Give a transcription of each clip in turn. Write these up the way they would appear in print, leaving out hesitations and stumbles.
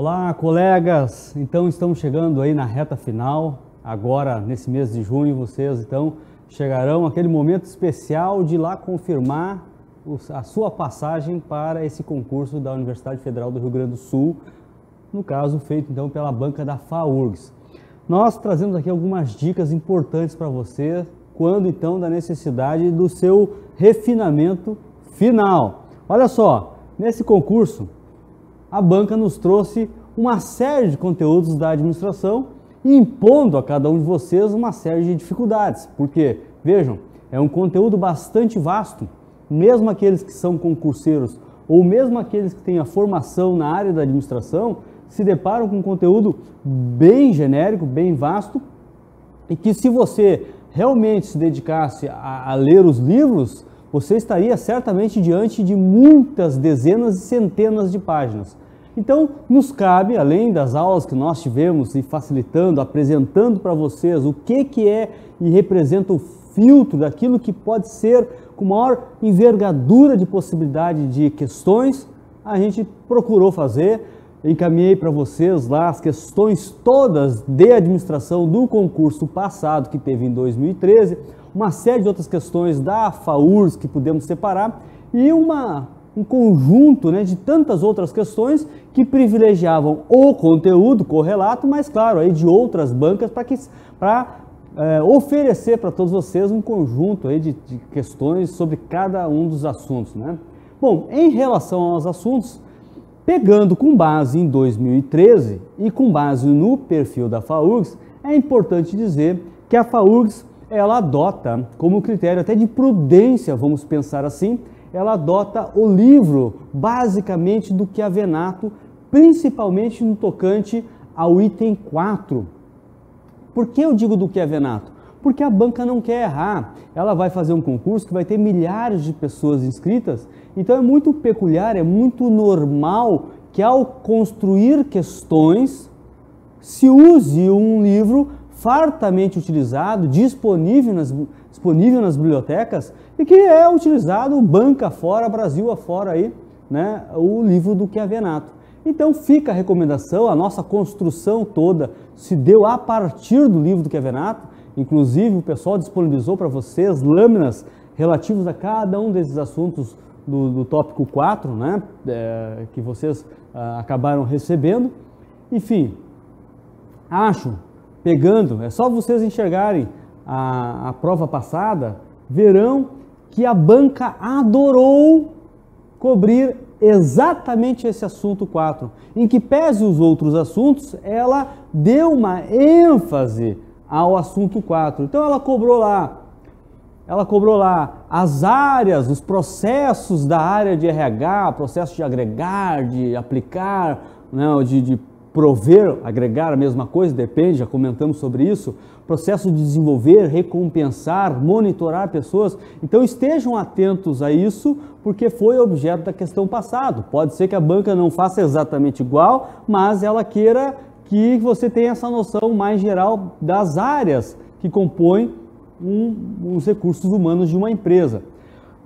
Olá, colegas! Então estamos chegando aí na reta final. Agora, nesse mês de junho, vocês então chegarão àquele momento especial de ir lá confirmar a sua passagem para esse concurso da Universidade Federal do Rio Grande do Sul, no caso feito então pela banca da FAURGS. Nós trazemos aqui algumas dicas importantes para você quando então da necessidade do seu refinamento final. Olha só, nesse concurso a banca nos trouxe uma série de conteúdos da administração, impondo a cada um de vocês uma série de dificuldades, porque, vejam, é um conteúdo bastante vasto, mesmo aqueles que são concurseiros ou mesmo aqueles que têm a formação na área da administração, se deparam com um conteúdo bem genérico, bem vasto, e que se você realmente se dedicasse a ler os livros, você estaria certamente diante de muitas dezenas e centenas de páginas. Então, nos cabe, além das aulas que nós tivemos e facilitando, apresentando para vocês o que é e representa o filtro daquilo que pode ser com maior envergadura de possibilidade de questões, a gente procurou fazer, encaminhei para vocês lá as questões todas de administração do concurso passado que teve em 2013, uma série de outras questões da FAURGS que pudemos separar e um conjunto de tantas outras questões que privilegiavam o conteúdo correlato, mas claro, aí de outras bancas para oferecer para todos vocês um conjunto aí de questões sobre cada um dos assuntos, né? Bom, em relação aos assuntos, pegando com base em 2013 e com base no perfil da FAURGS, é importante dizer que a FAURGS ela adota como critério até de prudência, vamos pensar assim, ela adota o livro basicamente do Chiavenato, principalmente no tocante ao item 4. Por que eu digo do Chiavenato? Porque a banca não quer errar, ela vai fazer um concurso que vai ter milhares de pessoas inscritas, então é muito peculiar, é muito normal que ao construir questões se use um livro fartamente utilizado, disponível nas bibliotecas e que é utilizado banca afora, Brasil afora aí, né, o livro do Chiavenato. Então fica a recomendação, a nossa construção toda se deu a partir do livro do Chiavenato, inclusive o pessoal disponibilizou para vocês lâminas relativas a cada um desses assuntos do tópico 4, né, que vocês acabaram recebendo. Enfim, acho, pegando, é só vocês enxergarem a prova passada, verão que a banca adorou cobrir exatamente esse assunto 4, em que pese os outros assuntos, ela deu uma ênfase ao assunto 4. Então ela cobrou lá as áreas, os processos da área de RH, processo de agregar, de aplicar, né, de prover, agregar a mesma coisa, depende, já comentamos sobre isso, processo de desenvolver, recompensar, monitorar pessoas. Então estejam atentos a isso, porque foi objeto da questão passada. Pode ser que a banca não faça exatamente igual, mas ela queira que você tenha essa noção mais geral das áreas que compõem os recursos humanos de uma empresa.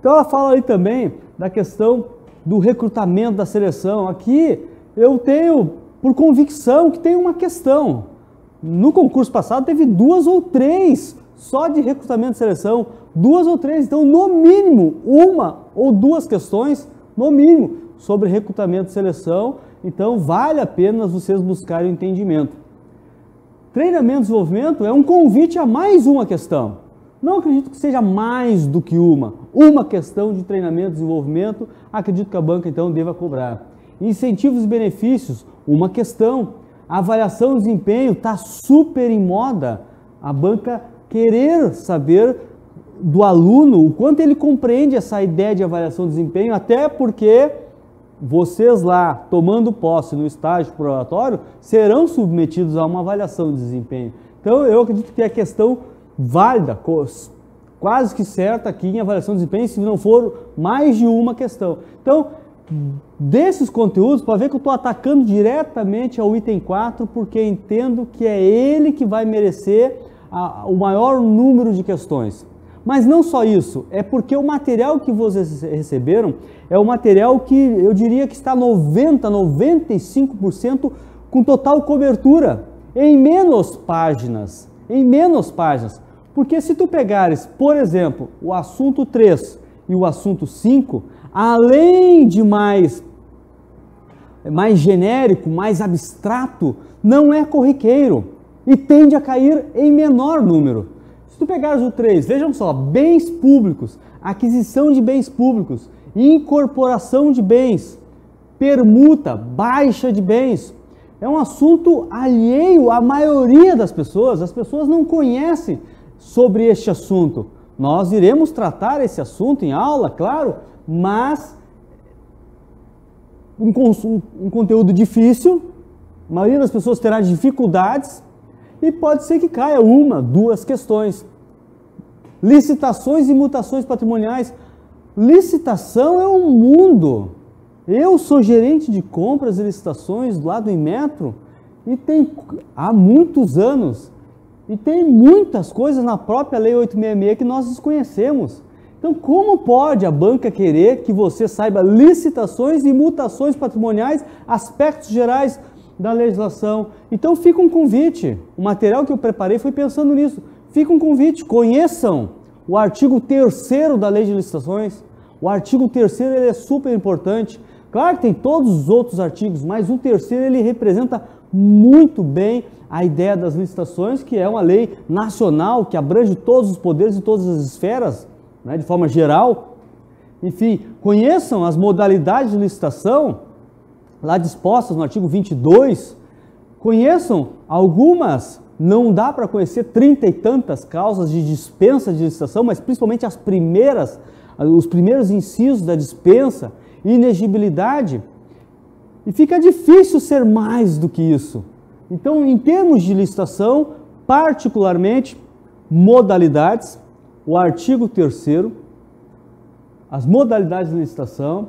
Então ela fala aí também da questão do recrutamento, da seleção. Aqui eu tenho por convicção que tem uma questão. No concurso passado teve 2 ou 3 só de recrutamento e seleção, 2 ou 3, então no mínimo 1 ou 2 questões, no mínimo, sobre recrutamento e seleção, então vale a pena vocês buscarem o entendimento. Treinamento e desenvolvimento é um convite a mais uma questão. Não acredito que seja mais do que uma questão de treinamento e desenvolvimento, acredito que a banca então deva cobrar. Incentivos e benefícios, uma questão. Avaliação de desempenho está super em moda. A banca querer saber do aluno o quanto ele compreende essa ideia de avaliação de desempenho, até porque vocês lá, tomando posse no estágio probatório, serão submetidos a uma avaliação de desempenho. Então, eu acredito que é questão válida, quase que certa aqui em avaliação de desempenho, se não for mais de uma questão. Então, desses conteúdos, para ver que eu estou atacando diretamente ao item 4, porque entendo que é ele que vai merecer o maior número de questões. Mas não só isso, é porque o material que vocês receberam é o material que eu diria que está 95% com total cobertura, em menos páginas, porque se tu pegares, por exemplo, o assunto 3 e o assunto 5, além de mais genérico, mais abstrato, não é corriqueiro e tende a cair em menor número. Se tu pegares o 3, vejam só, bens públicos, aquisição de bens públicos, incorporação de bens, permuta, baixa de bens, é um assunto alheio à maioria das pessoas, as pessoas não conhecem sobre este assunto. Nós iremos tratar esse assunto em aula, claro, mas um conteúdo difícil, a maioria das pessoas terá dificuldades e pode ser que caia uma, duas questões. Licitações e mutações patrimoniais. Licitação é um mundo. Eu sou gerente de compras e licitações lá do Inmetro e há muitos anos. E tem muitas coisas na própria Lei 866 que nós desconhecemos. Então, como pode a banca querer que você saiba licitações e mutações patrimoniais, aspectos gerais da legislação? Então, fica um convite. O material que eu preparei foi pensando nisso. Fica um convite. Conheçam o artigo 3º da Lei de Licitações. O artigo 3º ele é super importante. Claro que tem todos os outros artigos, mas o 3º ele representa muito bem a ideia das licitações, que é uma lei nacional que abrange todos os poderes e todas as esferas, né, de forma geral. Enfim, conheçam as modalidades de licitação, lá dispostas no artigo 22, conheçam algumas, não dá para conhecer 30 e tantas causas de dispensa de licitação, mas principalmente os primeiros incisos da dispensa, inexigibilidade, e fica difícil ser mais do que isso. Então, em termos de licitação, particularmente, modalidades, o artigo 3º, as modalidades de licitação,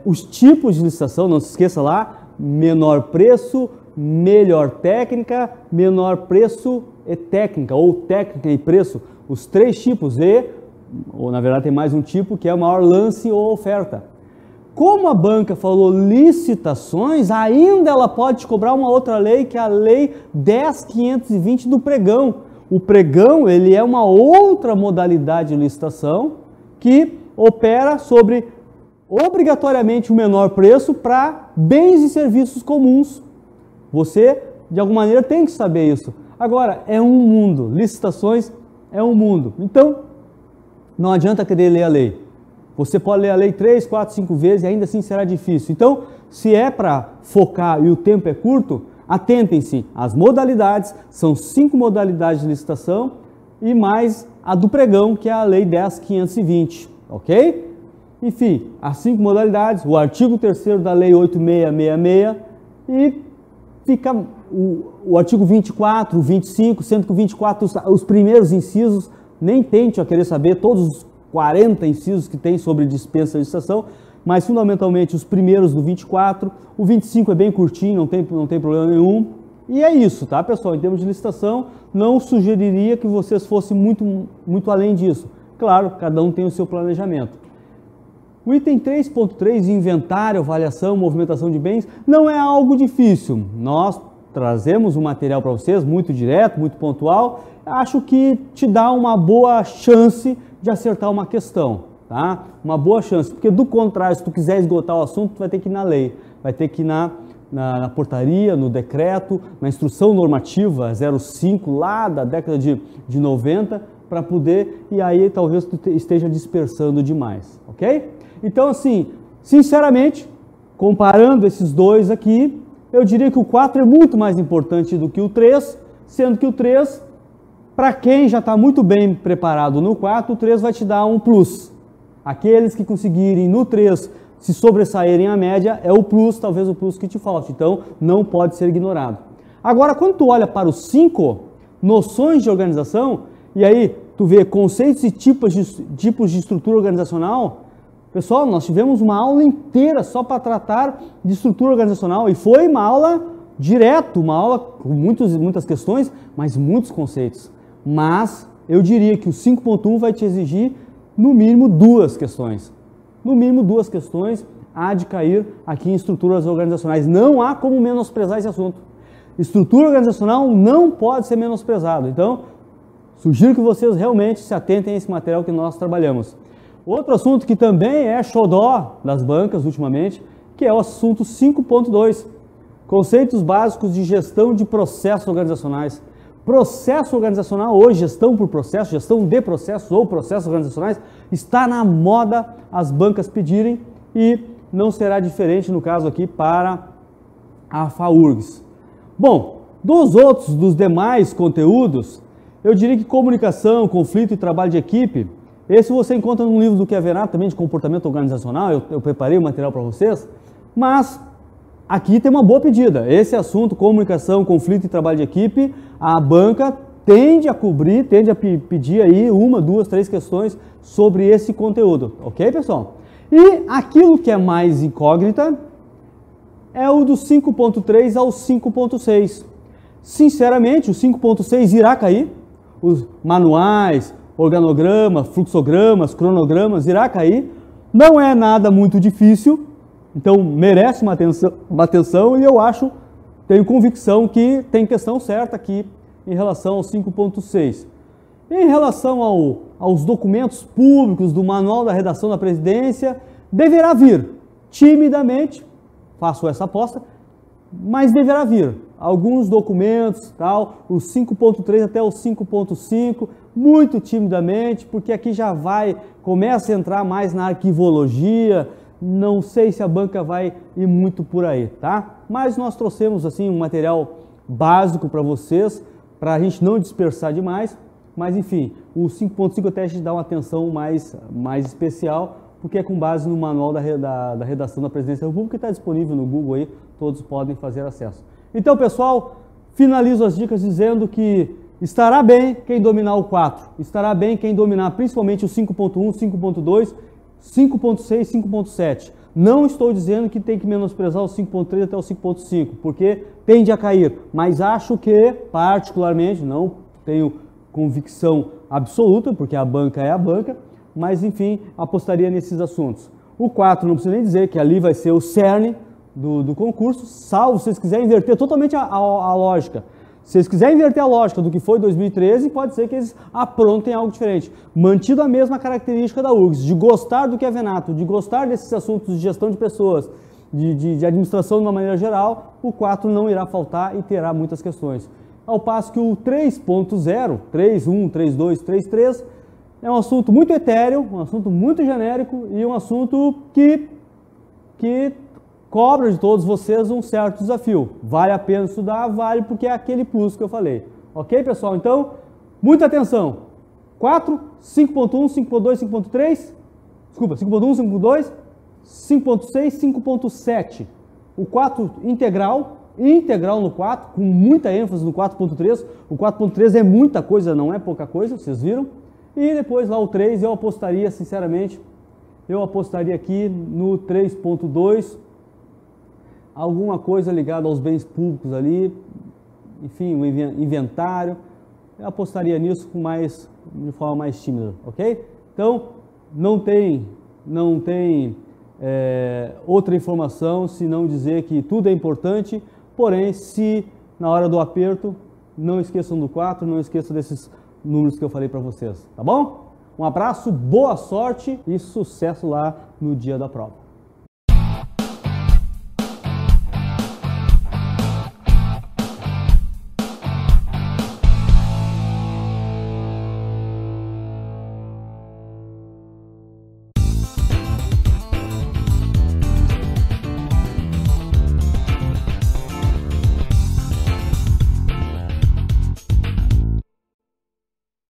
os tipos de licitação, não se esqueça lá, menor preço, melhor técnica, menor preço e técnica, ou técnica e preço, os 3 tipos, ou na verdade tem mais um tipo, que é o maior lance ou oferta. Como a banca falou licitações, ainda ela pode te cobrar uma outra lei, que é a Lei 10.520 do pregão. O pregão, ele é uma outra modalidade de licitação que opera sobre obrigatoriamente o menor preço para bens e serviços comuns. Você, de alguma maneira, tem que saber isso. Agora, é um mundo. Licitações é um mundo. Então, não adianta querer ler a lei. Você pode ler a lei 3, 4, 5 vezes e ainda assim será difícil. Então, se é para focar e o tempo é curto, atentem-se às modalidades, são 5 modalidades de licitação e mais a do pregão, que é a Lei 10.520, ok? Enfim, as 5 modalidades, o artigo 3º da Lei 8.666 e fica o artigo 24, o 25, sendo que o 24, os primeiros incisos, nem tente a querer saber todos os 40 incisos que tem sobre dispensa de licitação, mas fundamentalmente os primeiros do 24, o 25 é bem curtinho, não tem problema nenhum. E é isso, tá, pessoal? Em termos de licitação, não sugeriria que vocês fossem muito além disso. Claro, cada um tem o seu planejamento. O item 3.3, inventário, avaliação, movimentação de bens, não é algo difícil. Nós trazemos um material para vocês, muito direto, muito pontual. Acho que te dá uma boa chance de acertar uma questão, tá? Uma boa chance, porque do contrário, se tu quiser esgotar o assunto, tu vai ter que ir na lei, vai ter que ir na portaria, no decreto, na instrução normativa 05 lá da década de 90, para poder, e aí talvez tu esteja dispersando demais, ok? Então, assim, sinceramente, comparando esses dois aqui, eu diria que o 4 é muito mais importante do que o 3, sendo que o 3... para quem já está muito bem preparado no 4, o 3 vai te dar um plus. Aqueles que conseguirem no 3 se sobressaírem à média, é o plus, talvez o plus que te falte. Então, não pode ser ignorado. Agora, quando tu olha para os 5, noções de organização, e aí tu vê conceitos e tipos de estrutura organizacional, pessoal, nós tivemos uma aula inteira só para tratar de estrutura organizacional, e foi uma aula direto, uma aula com muitas questões, mas muitos conceitos. Mas eu diria que o 5.1 vai te exigir no mínimo 2 questões. No mínimo 2 questões há de cair aqui em estruturas organizacionais. Não há como menosprezar esse assunto. Estrutura organizacional não pode ser menosprezado. Então, sugiro que vocês realmente se atentem a esse material que nós trabalhamos. Outro assunto que também é xodó das bancas ultimamente, que é o assunto 5.2, conceitos básicos de gestão de processos organizacionais. Processo organizacional hoje, gestão por processo, gestão de processos ou processos organizacionais, está na moda as bancas pedirem e não será diferente no caso aqui para a FAURGS. Bom, dos demais conteúdos, eu diria que comunicação, conflito e trabalho de equipe, esse você encontra no livro do Kevin Nato, também de comportamento organizacional, eu preparei o material para vocês, mas aqui tem uma boa pedida. Esse assunto, comunicação, conflito e trabalho de equipe, a banca tende a cobrir, tende a pedir aí 1, 2, 3 questões sobre esse conteúdo, ok, pessoal? E aquilo que é mais incógnita é o do 5.3 ao 5.6. Sinceramente, o 5.6 irá cair, os manuais, organograma, fluxogramas, cronogramas, irá cair, não é nada muito difícil, então merece uma atenção e eu tenho convicção que tem questão certa aqui em relação ao 5.6. Em relação aos documentos públicos do Manual da Redação da Presidência, deverá vir, timidamente, faço essa aposta, mas deverá vir alguns documentos, tal, o 5.3 até o 5.5, muito timidamente, porque aqui já começa a entrar mais na arquivologia, não sei se a banca vai ir muito por aí, tá? Mas nós trouxemos assim um material básico para vocês, para a gente não dispersar demais, mas enfim, o 5.5 até a gente dá uma atenção mais especial, porque é com base no Manual da Redação da Presidência da República, que está disponível no Google aí, todos podem fazer acesso. Então, pessoal, finalizo as dicas dizendo que estará bem quem dominar o 4, estará bem quem dominar principalmente o 5.1, 5.2, 5.6, 5.7. Não estou dizendo que tem que menosprezar o 5.3 até o 5.5, porque tende a cair, mas acho que, particularmente, não tenho convicção absoluta, porque a banca é a banca, mas enfim, apostaria nesses assuntos. O 4 não precisa nem dizer que ali vai ser o cerne do concurso, salvo se vocês quiserem inverter totalmente a lógica. Se vocês quiserem inverter a lógica do que foi 2013, pode ser que eles aprontem algo diferente. Mantido a mesma característica da URGS, de gostar do Kevin Nato, de gostar desses assuntos de gestão de pessoas, de administração de uma maneira geral, o 4 não irá faltar e terá muitas questões. Ao passo que o 3.0, 3.1, 3.2, 3.3, é um assunto muito etéreo, um assunto muito genérico e um assunto que cobra de todos vocês um certo desafio. Vale a pena estudar? Vale, porque é aquele plus que eu falei. Ok, pessoal? Então, muita atenção. 4, 5.1, 5.2, 5.3, desculpa, 5.1, 5.2, 5.6, 5.7. O 4 integral no 4, com muita ênfase no 4.3. O 4.3 é muita coisa, não é pouca coisa, vocês viram? E depois lá o 3, eu apostaria, sinceramente, aqui no 3.2, alguma coisa ligada aos bens públicos ali, enfim, o inventário, eu apostaria nisso de forma mais tímida, ok? Então, não tem outra informação se não dizer que tudo é importante, porém, se na hora do aperto, não esqueçam do 4, não esqueçam desses números que eu falei para vocês, tá bom? Um abraço, boa sorte e sucesso lá no dia da prova.